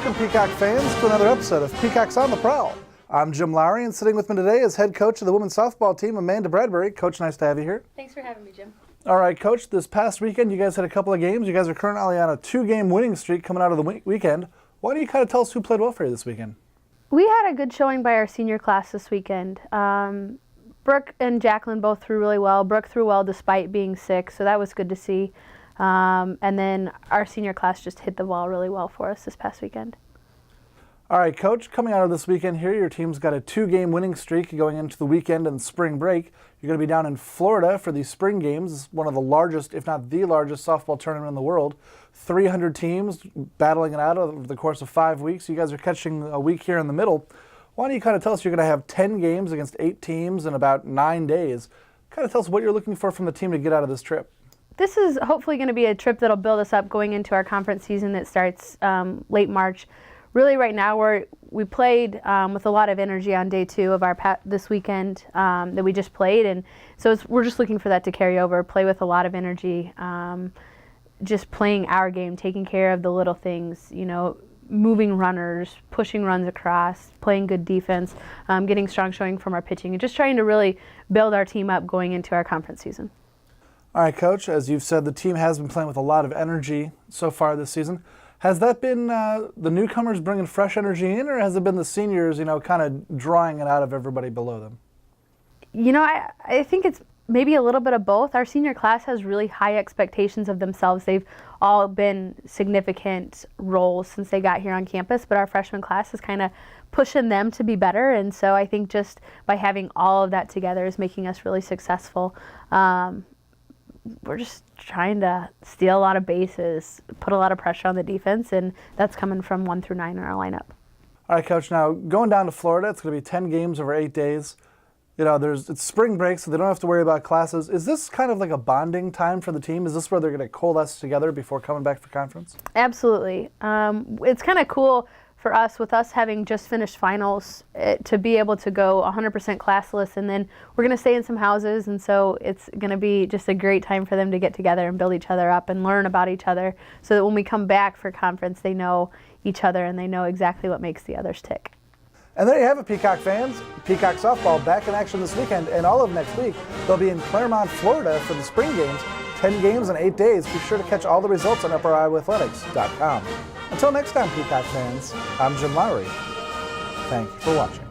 Welcome, Peacock fans, to another episode of Peacocks on the Prowl. I'm Jim Lowry, and sitting with me today is head coach of the women's softball team, Amanda Bradberry. Coach, nice to have you here. Thanks for having me, Jim. All right, Coach, this past weekend you guys had a couple of games. You guys are currently on a 2-game winning streak coming out of the weekend. Why don't you kind of tell us who played well for you this weekend? We had a good showing by our senior class this weekend. Brooke and Jacqueline both threw really well. Brooke threw well despite being sick, so that was good to see. And then our senior class just hit the ball really well for us this past weekend. All right, Coach, coming out of this weekend here, your team's got a 2-game winning streak going into the weekend and spring break. You're going to be down in Florida for these spring games. It's one of the largest, if not the largest, softball tournament in the world. 300 teams battling it out over the course of 5 weeks. You guys are catching a week here in the middle. Why don't you kind of tell us you're going to have 10 games against 8 teams in about 9 days. Kind of tell us what you're looking for from the team to get out of this trip. This is hopefully going to be a trip that'll build us up going into our conference season that starts late March. Really right now we played with a lot of energy on day 2 of our this weekend that we just played, and so we're just looking for that to carry over, play with a lot of energy, just playing our game, taking care of the little things, you know, moving runners, pushing runs across, playing good defense, getting strong showing from our pitching, and just trying to really build our team up going into our conference season. All right, Coach, as you've said, the team has been playing with a lot of energy so far this season. Has that been the newcomers bringing fresh energy in, or has it been the seniors, you know, kind of drawing it out of everybody below them? You know, I think it's maybe a little bit of both. Our senior class has really high expectations of themselves. They've all been significant roles since they got here on campus, but our freshman class is kind of pushing them to be better, and so I think just by having all of that together is making us really successful. We're just trying to steal a lot of bases, put a lot of pressure on the defense, and that's coming from 1 through 9 in our lineup. All right, Coach, now going down to Florida, it's going to be 10 games over 8 days. You know, it's spring break, so they don't have to worry about classes. Is this kind of like a bonding time for the team? Is this where they're going to coalesce together before coming back for conference? Absolutely. It's kind of cool for us, with us having just finished finals, to be able to go 100% classless, and then we're going to stay in some houses, and so it's going to be just a great time for them to get together and build each other up and learn about each other, so that when we come back for conference, they know each other and they know exactly what makes the others tick. And there you have it, Peacock fans. Peacock softball back in action this weekend and all of next week. They'll be in Claremont, Florida for the spring games. 10 games in 8 days. Be sure to catch all the results on UpperIowaAthletics.com. Until next time, Peacock fans, I'm Jim Lowry. Thank you for watching.